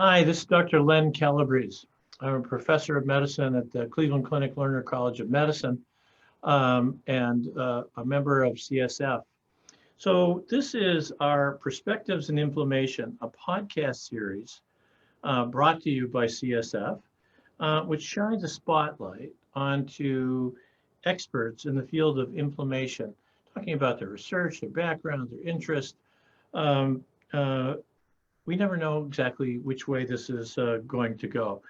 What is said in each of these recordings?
Hi, this is Dr. Len Calabrese. I'm a professor of medicine at the Cleveland Clinic Lerner College of Medicine and a member of CSF. So this is our Perspectives in Inflammation, a podcast series brought to you by CSF, which shines a spotlight onto experts in the field of inflammation, talking about their research, their background, their interest. Um, uh, we never know exactly which way this is going to go.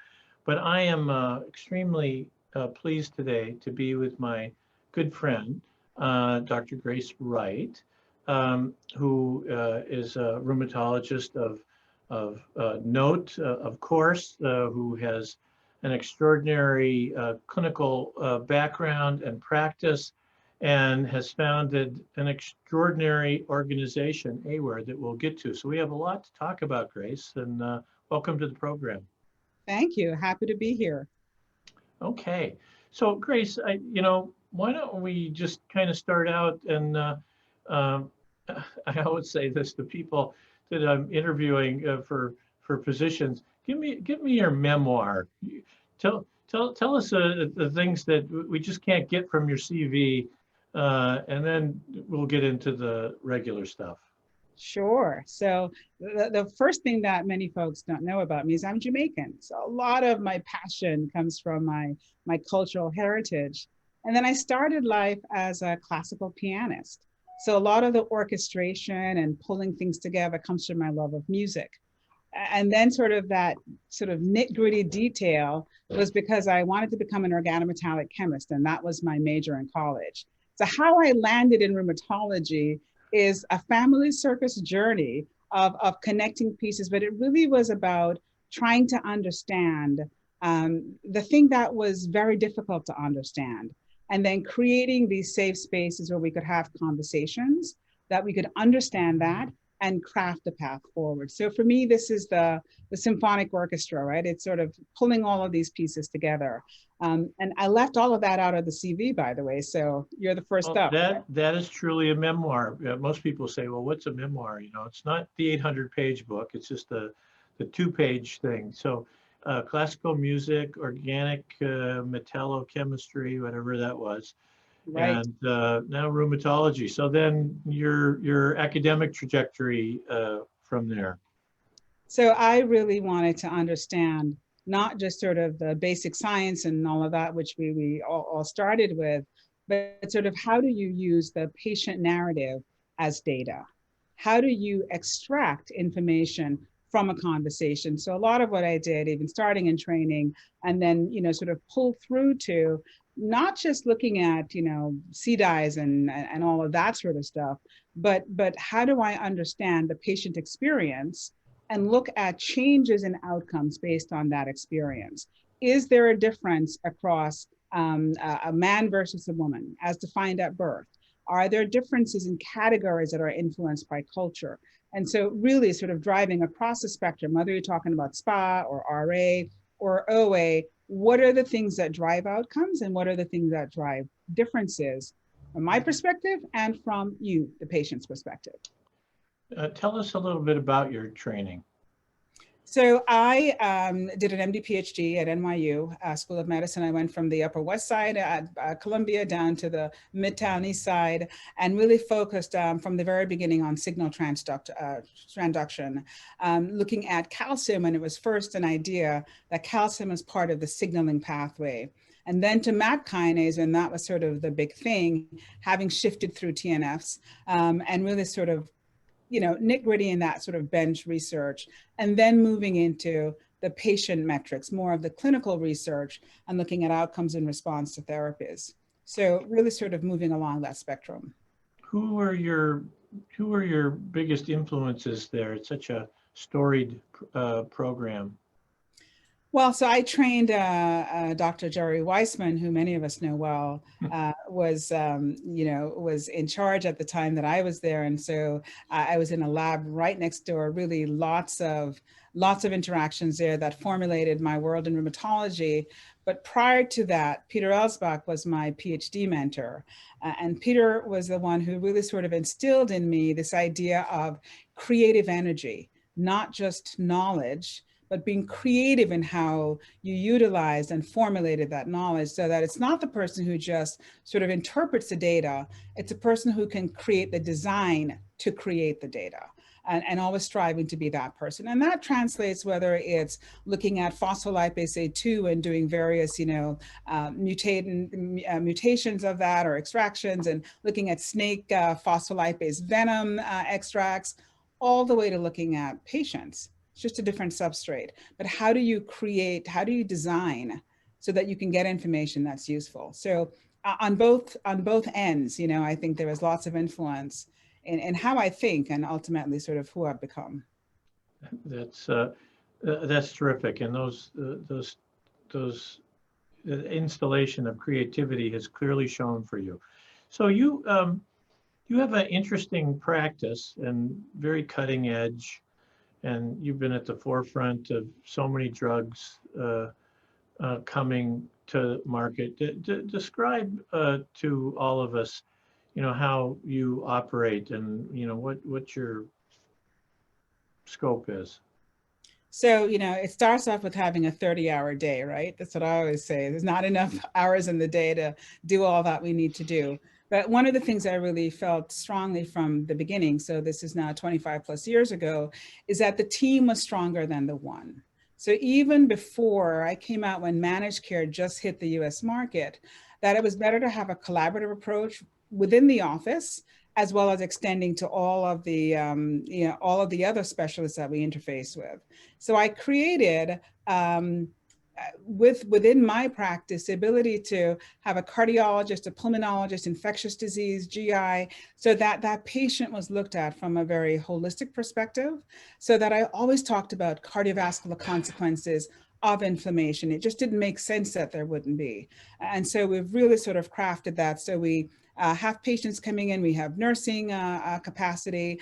But I am extremely pleased today to be with my good friend, Dr. Grace Wright, who is a rheumatologist of note, of course, who has an extraordinary clinical background and practice, and has founded an extraordinary organization, AWIR, that we'll get to. So we have a lot to talk about, Grace, and welcome to the program. Thank you. Happy to be here. Okay. So Grace, why don't we just kind of start out and um, I always say this to people that I'm interviewing for positions. Give me your memoir. Tell us the things that we just can't get from your CV, and then we'll get into the regular stuff. Sure. So the first thing that many folks don't know about me is I'm Jamaican. So a lot of my passion comes from my cultural heritage. And then I started life as a classical pianist. So a lot of the orchestration and pulling things together comes from my love of music. And then that sort of nit-gritty detail was because I wanted to become an organometallic chemist, and that was my major in college. So how I landed in rheumatology is a family circus journey of connecting pieces, but it really was about trying to understand the thing that was very difficult to understand, and then creating these safe spaces where we could have conversations, that we could understand that and craft a path forward. So for me, this is the symphonic orchestra, right? It's sort of pulling all of these pieces together. And I left all of that out of the CV, by the way. So you're the first Well, up. that is truly a memoir. Most people say, "Well, what's a memoir?" It's not the 800-page book. It's just the 2-page thing. So, classical music, organic metallochemistry, whatever that was, Right. and now rheumatology. So then your academic trajectory from there. So I really wanted to understand not just sort of the basic science and all of that, which we all started with, but sort of how do you use the patient narrative as data? How do you extract information from a conversation? So a lot of what I did, even starting in training, and then, sort of pull through to not just looking at, CDIs and all of that sort of stuff, but how do I understand the patient experience and look at changes in outcomes based on that experience? Is there a difference across a man versus a woman as defined at birth? Are there differences in categories that are influenced by culture? And so really sort of driving across the spectrum, whether you're talking about SPA or RA or OA, what are the things that drive outcomes and what are the things that drive differences from my perspective and from you, the patient's perspective? Tell us a little bit about your training. So I did an MD PhD at NYU School of Medicine. I went from the Upper West Side at Columbia down to the Midtown East Side, and really focused from the very beginning on signal transduction, looking at calcium. And it was first an idea that calcium is part of the signaling pathway. And then to MAP kinase, and that was sort of the big thing, having shifted through TNFs and really sort of nitty-gritty in that sort of bench research, and then moving into the patient metrics, more of the clinical research, and looking at outcomes in response to therapies. So really sort of moving along that spectrum. Who are your biggest influences there? It's such a storied program. Well, so I trained Dr. Jerry Weissman, who many of us know well, was was in charge at the time that I was there, and so I was in a lab right next door. Really, lots of interactions there that formulated my world in rheumatology. But prior to that, Peter Elsbach was my PhD mentor, and Peter was the one who really sort of instilled in me this idea of creative energy, not just knowledge, but being creative in how you utilized and formulated that knowledge, so that it's not the person who just sort of interprets the data, it's a person who can create the design to create the data. And always striving to be that person. And that translates whether it's looking at phospholipase A2 and doing various, mutations of that or extractions, and looking at snake phospholipase venom extracts, all the way to looking at patients. It's just a different substrate. But how do you design so that you can get information that's useful? So on both ends, I think there is lots of influence in how I think, and ultimately sort of who I've become. That's terrific, and those installation of creativity has clearly shown for you. So you have an interesting practice and very cutting edge, and you've been at the forefront of so many drugs coming to market. Describe to all of us, how you operate and, what your scope is. So, it starts off with having a 30-hour day, right? That's what I always say. There's not enough hours in the day to do all that we need to do. But one of the things I really felt strongly from the beginning, so this is now 25 plus years ago, is that the team was stronger than the one. So even before I came out, when managed care just hit the US market, that it was better to have a collaborative approach within the office, as well as extending to all of the other specialists that we interface with. So I created, within my practice, the ability to have a cardiologist, a pulmonologist, infectious disease, GI, so that that patient was looked at from a very holistic perspective, so that I always talked about cardiovascular consequences of inflammation. It just didn't make sense that there wouldn't be. And so we've really sort of crafted that. So we have patients coming in, we have nursing capacity,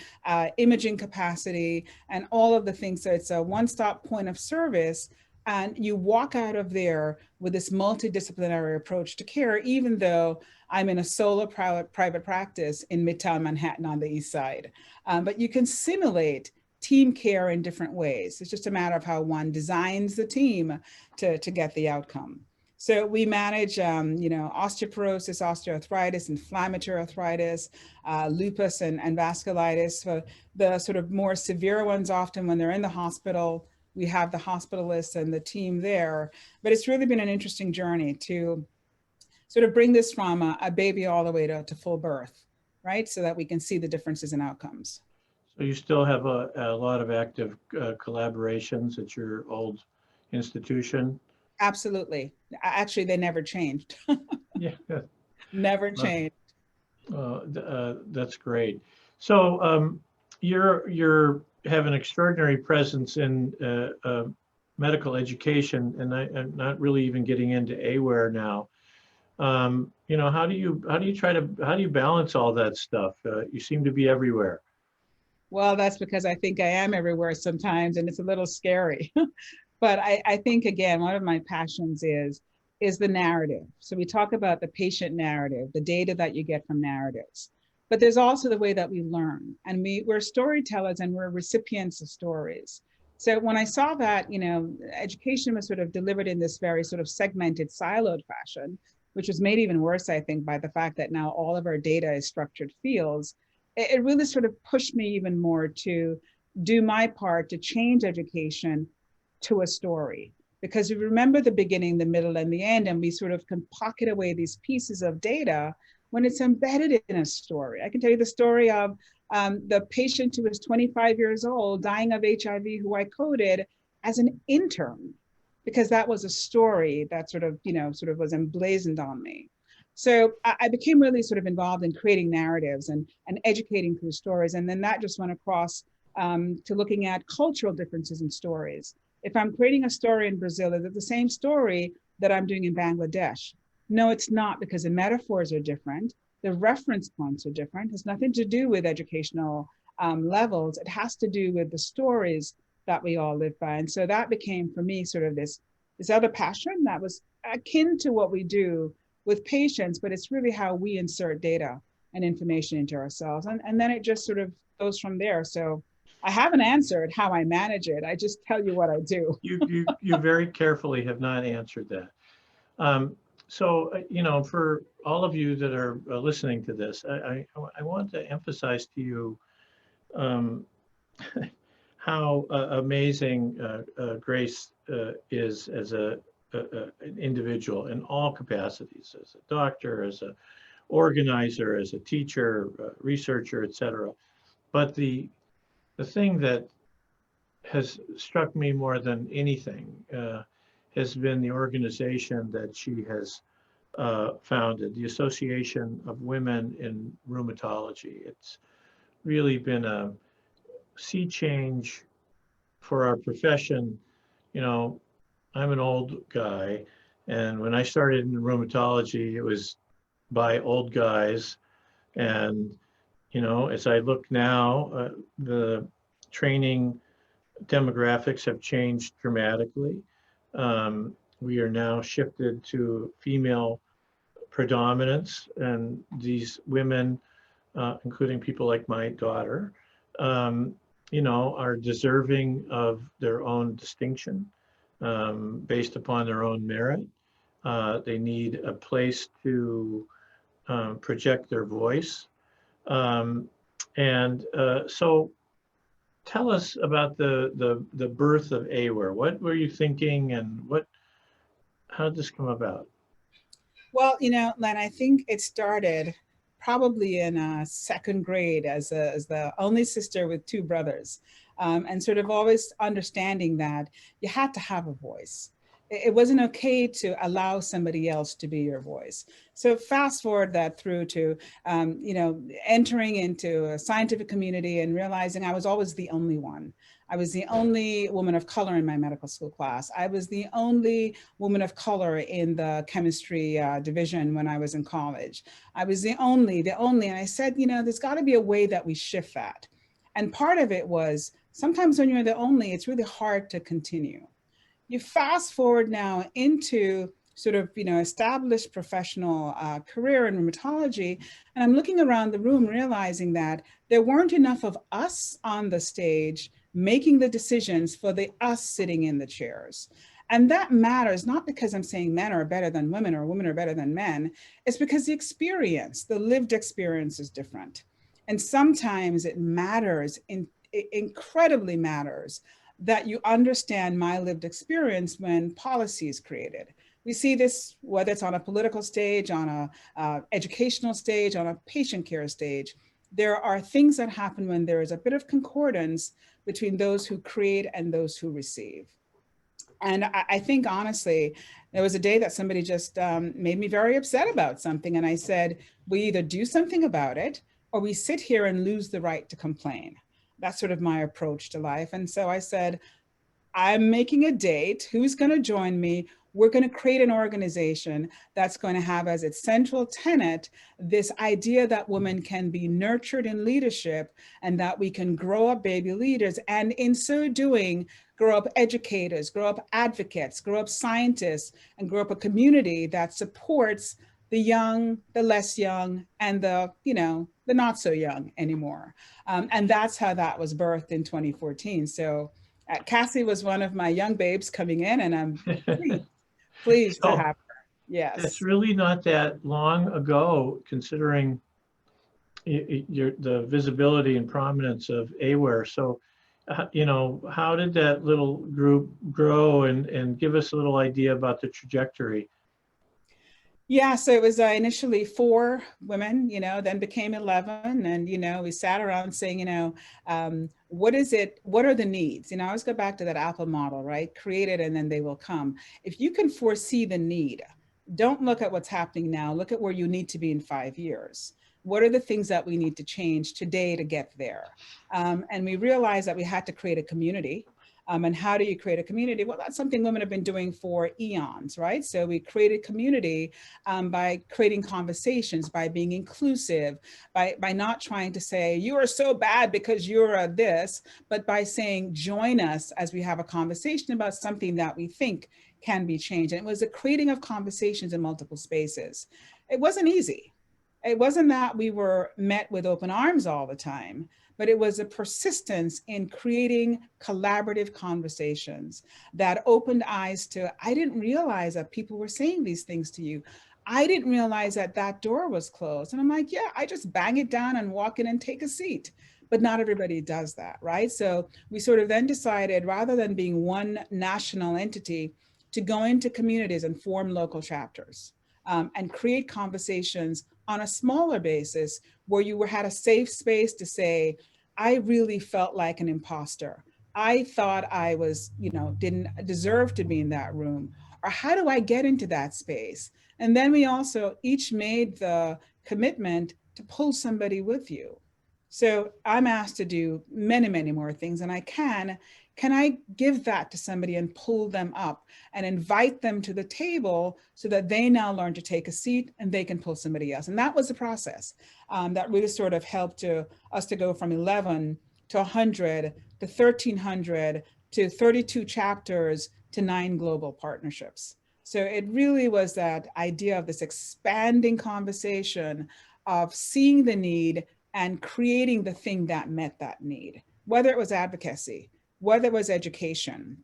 imaging capacity, and all of the things. So it's a one-stop point of service. And you walk out of there with this multidisciplinary approach to care, even though I'm in a solo private practice in Midtown Manhattan on the East Side. But you can simulate team care in different ways. It's just a matter of how one designs the team to get the outcome. So we manage, osteoporosis, osteoarthritis, inflammatory arthritis, lupus, and vasculitis. For the sort of more severe ones, often when they're in the hospital, we have the hospitalists and the team there. But it's really been an interesting journey to sort of bring this from a baby all the way to full birth, right? So that we can see the differences in outcomes. So you still have a lot of active collaborations at your old institution? Absolutely. Actually, they never changed. Yeah. Never changed. That's great. So you're have an extraordinary presence in medical education, and I'm not really even getting into AWIR now. How do you balance all that stuff? You seem to be everywhere. Well, that's because I think I am everywhere sometimes, and it's a little scary. But I think, again, one of my passions is the narrative. So we talk about the patient narrative, the data that you get from narratives. But there's also the way that we learn. And we're storytellers, and we're recipients of stories. So when I saw that, education was sort of delivered in this very sort of segmented, siloed fashion, which was made even worse, I think, by the fact that now all of our data is structured fields, it really sort of pushed me even more to do my part to change education to a story. Because you remember the beginning, the middle, and the end, and we sort of can pocket away these pieces of data when it's embedded in a story. I can tell you the story of the patient who was 25 years old dying of HIV, who I coded as an intern, because that was a story that sort of was emblazoned on me. So I became really sort of involved in creating narratives and educating through stories. And then that just went across to looking at cultural differences in stories. If I'm creating a story in Brazil, is it the same story that I'm doing in Bangladesh? No, it's not, because the metaphors are different. The reference points are different. It has nothing to do with educational levels. It has to do with the stories that we all live by. And so that became, for me, sort of this other passion that was akin to what we do with patients, but it's really how we insert data and information into ourselves. And then it just sort of goes from there. So I haven't answered how I manage it. I just tell you what I do. You very carefully have not answered that. For all of you that are listening to this, I want to emphasize to you um, how amazing Grace is as an individual in all capacities, as a doctor, as an organizer, as a teacher, researcher, etc. But the thing that has struck me more than anything has been the organization that she has founded, the Association of Women in Rheumatology. It's really been a sea change for our profession. You know, I'm an old guy, and when I started in rheumatology, it was by old guys. And, as I look now, the training demographics have changed dramatically. We are now shifted to female predominance, and these women, including people like my daughter, um, are deserving of their own distinction based upon their own merit. They need a place to project their voice. Um, and so tell us about the birth of AWIR. What were you thinking, and how did this come about? Well, Len, I think it started probably in second grade as the only sister with two brothers, and sort of always understanding that you had to have a voice. It wasn't okay to allow somebody else to be your voice. So fast forward that through to, entering into a scientific community and realizing I was always the only one. I was the only woman of color in my medical school class. I was the only woman of color in the chemistry division when I was in college. I was the only, and I said, there's got to be a way that we shift that. And part of it was sometimes when you're the only, it's really hard to continue. You fast forward now into sort of, established professional career in rheumatology, and I'm looking around the room realizing that there weren't enough of us on the stage making the decisions for the us sitting in the chairs. And that matters not because I'm saying men are better than women or women are better than men. It's because the experience, the lived experience is different. And sometimes it matters, incredibly matters, that you understand my lived experience when policy is created. We see this, whether it's on a political stage, on a educational stage, on a patient care stage. There are things that happen when there is a bit of concordance between those who create and those who receive. And I think, honestly, there was a day that somebody just made me very upset about something. And I said, we either do something about it or we sit here and lose the right to complain. That's sort of my approach to life. And so I said, I'm making a date. Who's going to join me? We're going to create an organization that's going to have as its central tenet this idea that women can be nurtured in leadership and that we can grow up baby leaders. And in so doing, grow up educators, grow up advocates, grow up scientists, and grow up a community that supports the young, the less young, and the not so young anymore. And that's how that was birthed in 2014. So Cassie was one of my young babes coming in, and I'm pleased to have her. Yes. It's really not that long ago, considering the visibility and prominence of AWIR. So, how did that little group grow, and give us a little idea about the trajectory? Yeah, so it was initially 4 women, then became 11. And, we sat around saying, what is it? What are the needs? I always go back to that Apple model, right? Create it and then they will come. If you can foresee the need, don't look at what's happening now. Look at where you need to be in 5 years. What are the things that we need to change today to get there? And we realized that we had to create a community. And how do you create a community? Well, that's something women have been doing for eons, right? So we created community by creating conversations, by being inclusive, by not trying to say, you are so bad because you're this, but by saying, join us as we have a conversation about something that we think can be changed. And it was a creating of conversations in multiple spaces. It wasn't easy. It wasn't that we were met with open arms all the time, but it was a persistence in creating collaborative conversations that opened eyes to, I didn't realize that people were saying these things to you. I didn't realize that that door was closed. And I'm like, yeah, I just bang it down and walk in and take a seat. But not everybody does that, right? So we sort of then decided, rather than being one national entity, to go into communities and form local chapters, and create conversations on a smaller basis where you had a safe space to say, I really felt like an imposter. I thought I was, didn't deserve to be in that room. Or how do I get into that space? And then we also each made the commitment to pull somebody with you. So I'm asked to do many, many more things, and I can. Can I give that to somebody and pull them up and invite them to the table so that they now learn to take a seat and they can pull somebody else? And that was the process that really sort of helped us to go from 11 to 100 to 1,300 to 32 chapters to 9 global partnerships. So it really was that idea of this expanding conversation of seeing the need and creating the thing that met that need, whether it was advocacy, whether it was education,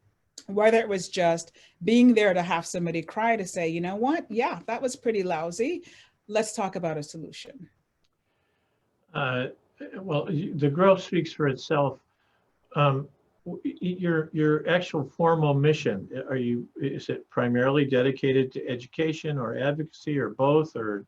whether it was just being there to have somebody cry to say, you know what, yeah, that was pretty lousy. Let's talk about a solution. Well, the growth speaks for itself. Your actual formal mission, is it primarily dedicated to education or advocacy or both or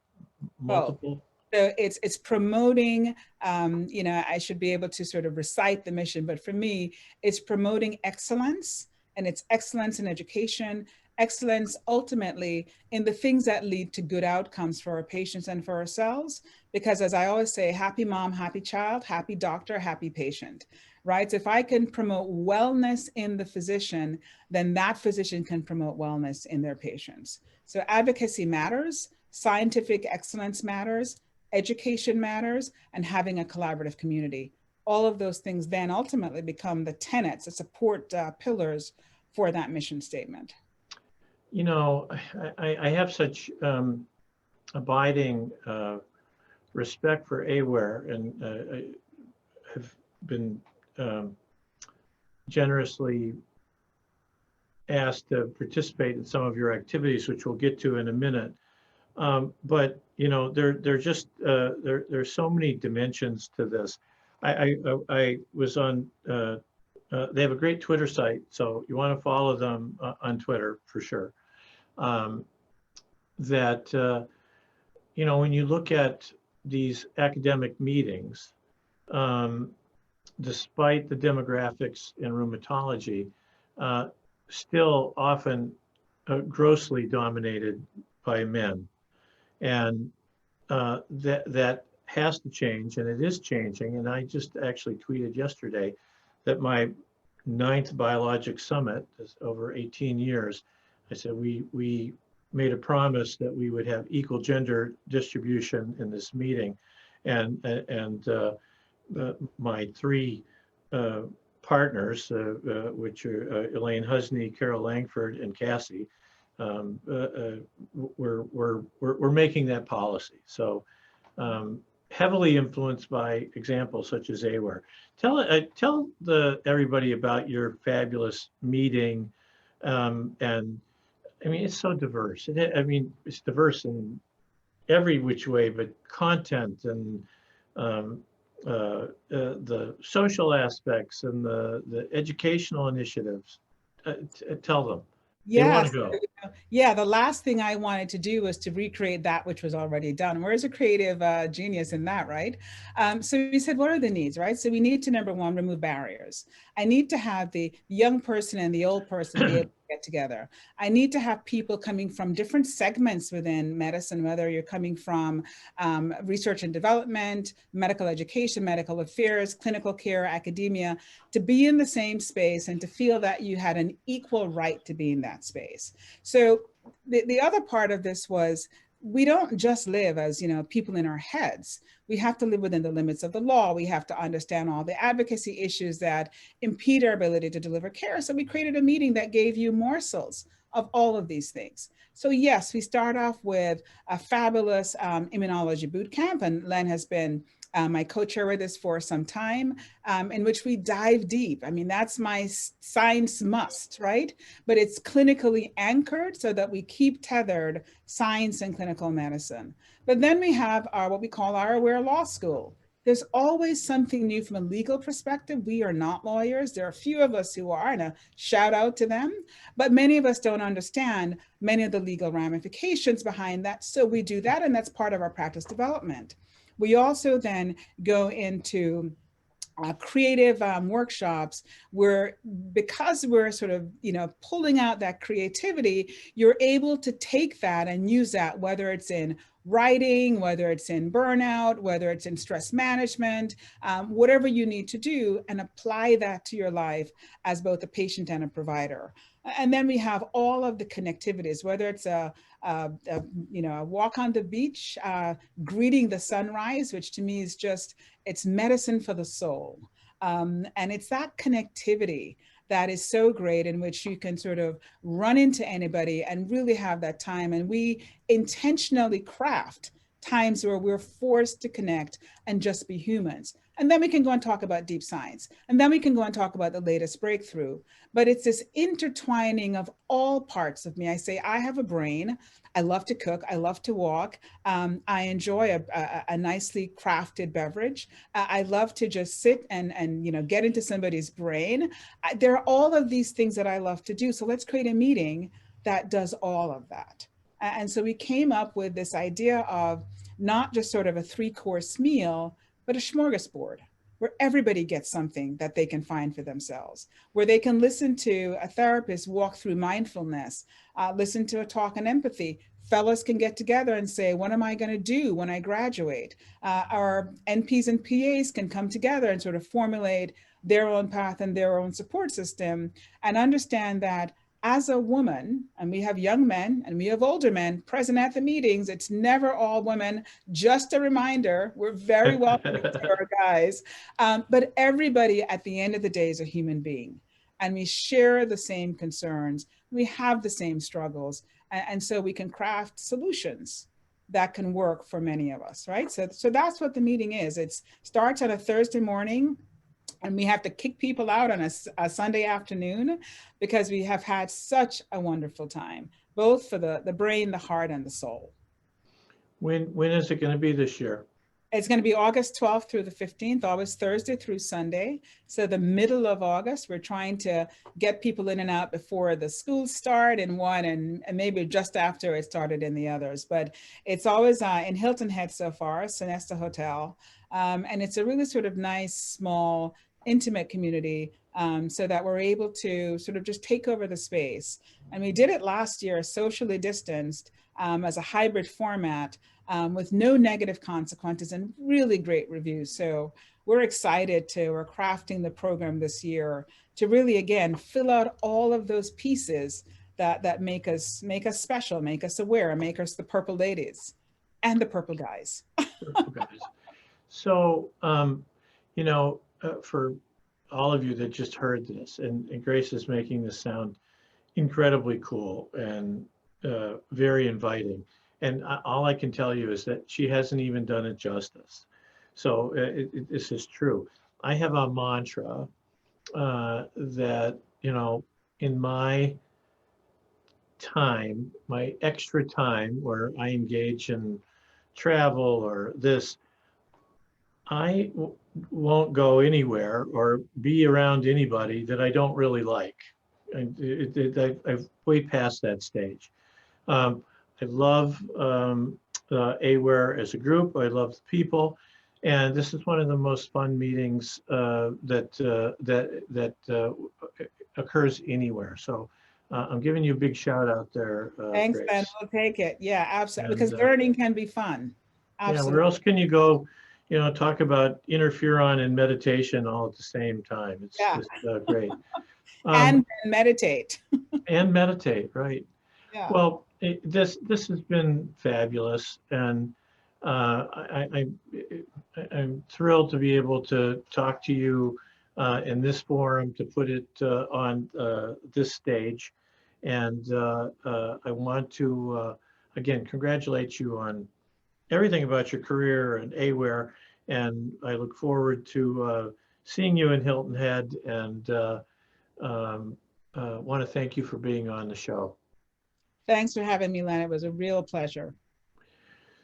multiple? So it's promoting, I should be able to sort of recite the mission, but for me, it's promoting excellence, and it's excellence in education, excellence ultimately in the things that lead to good outcomes for our patients and for ourselves. Because as I always say, happy mom, happy child, happy doctor, happy patient, right? So if I can promote wellness in the physician, then that physician can promote wellness in their patients. So advocacy matters, scientific excellence matters, education matters, and having a collaborative community. All of those things then ultimately become the tenets, the support pillars for that mission statement. I have such abiding respect for AWIR, and I have been generously asked to participate in some of your activities, which we'll get to in a minute. But there's so many dimensions to this. I was on. They have a great Twitter site, so you want to follow them on Twitter for sure. When you look at these academic meetings, despite the demographics in rheumatology, still often grossly dominated by men. And that has to change, and it is changing. And I just actually tweeted yesterday that my 9th biologic summit is over 18 years. I said we made a promise that we would have equal gender distribution in this meeting, and my 3 partners, which are Elaine Husney, Carol Langford, and Cassie. We're making that policy. So heavily influenced by examples such as AWIR. Tell everybody about your fabulous meeting, and I mean it's so diverse. It's diverse in every which way, but content and the social aspects and the educational initiatives. Tell them. Yes. Yeah, the last thing I wanted to do was to recreate that which was already done. Where's a creative genius in that, right? So we said, what are the needs, right? So we need to, number one, remove barriers. I need to have the young person and the old person be able to get together. I need to have people coming from different segments within medicine, whether you're coming from research and development, medical education, medical affairs, clinical care, academia, to be in the same space and to feel that you had an equal right to be in that space. So the other part of this was, we don't just live as people in our heads. We have to live within the limits of the law. We have to understand all the advocacy issues that impede our ability to deliver care. So we created a meeting that gave you morsels of all of these things. So yes, we start off with a fabulous immunology boot camp, and Len has been my co-chair with this for some time, in which we dive deep. I mean, that's my science must, right? But it's clinically anchored so that we keep tethered science and clinical medicine. But then we have our, what we call our AWIR Law School. There's always something new from a legal perspective. We are not lawyers. There are a few of us who are, and a shout out to them, but many of us don't understand many of the legal ramifications behind that. So we do that, and that's part of our practice development. We also then go into creative workshops where, because we're sort of, pulling out that creativity, you're able to take that and use that, whether it's in writing, whether it's in burnout, whether it's in stress management, whatever you need to do, and apply that to your life as both a patient and a provider. And then we have all of the connectivities, whether it's a walk on the beach, greeting the sunrise, which to me is just, it's medicine for the soul. And it's that connectivity that is so great, in which you can sort of run into anybody and really have that time. And we intentionally craft times where we're forced to connect and just be humans. And then we can go and talk about deep science. And then we can go and talk about the latest breakthrough. But it's this intertwining of all parts of me. I say, I have a brain. I love to cook. I love to walk. I enjoy a nicely crafted beverage. I love to just sit and get into somebody's brain. There are all of these things that I love to do. So let's create a meeting that does all of that. And so we came up with this idea of not just sort of a 3-course meal, but a smorgasbord where everybody gets something that they can find for themselves, where they can listen to a therapist walk through mindfulness, listen to a talk on empathy. Fellows can get together and say, what am I going to do when I graduate? Our NPs and PAs can come together and sort of formulate their own path and their own support system, and understand that as a woman, and we have young men and we have older men present at the meetings, it's never all women. Just a reminder, we're very welcoming to our guys, but everybody at the end of the day is a human being, and we share the same concerns. We have the same struggles, and so we can craft solutions that can work for many of us, right? So that's what the meeting is. It starts on a Thursday morning, and we have to kick people out on a Sunday afternoon, because we have had such a wonderful time, both for the brain, the heart, and the soul. When is it going to be this year? It's going to be August 12th through the 15th, always Thursday through Sunday. So the middle of August, we're trying to get people in and out before the schools start in one, and maybe just after it started in the others. But it's always in Hilton Head so far, Sonesta Hotel. And it's a really sort of nice, small, intimate community, so that we're able to sort of just take over the space. And we did it last year, socially distanced, as a hybrid format, with no negative consequences and really great reviews. So we're excited we're crafting the program this year to really, again, fill out all of those pieces that make us special, make us aware, make us the purple ladies and the purple guys. Purple guys. So, for all of you that just heard this, and Grace is making this sound incredibly cool and very inviting. And all I can tell you is that she hasn't even done it justice. So this is true. I have a mantra that, in my time, my extra time where I engage in travel or this, I won't go anywhere or be around anybody that I don't really like. I've way past that stage. I love AWIR as a group. I love the people, and this is one of the most fun meetings that occurs anywhere. So I'm giving you a big shout out there. Thanks, Grace. Ben. We'll take it. Yeah, absolutely. Because learning can be fun. Absolutely. Yeah, where else can you go? Talk about interferon and meditation all at the same time. It's just great. And meditate. And meditate, right? Yeah. Well, this has been fabulous, and I'm thrilled to be able to talk to you in this forum, to put it on this stage, And I want to, again, congratulate you on everything about your career and AWIR. And I look forward to seeing you in Hilton Head, and want to thank you for being on the show. Thanks for having me, Len. It was a real pleasure.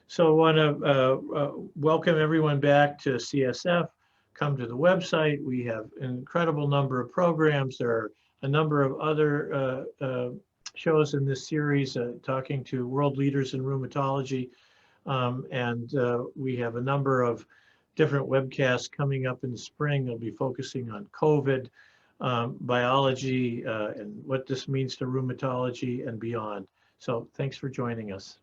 So I want to welcome everyone back to CSF. Come to the website. We have an incredible number of programs. There are a number of other shows in this series talking to world leaders in rheumatology. And we have a number of different webcasts coming up in the spring. They'll be focusing on COVID, biology, and what this means to rheumatology and beyond. So thanks for joining us.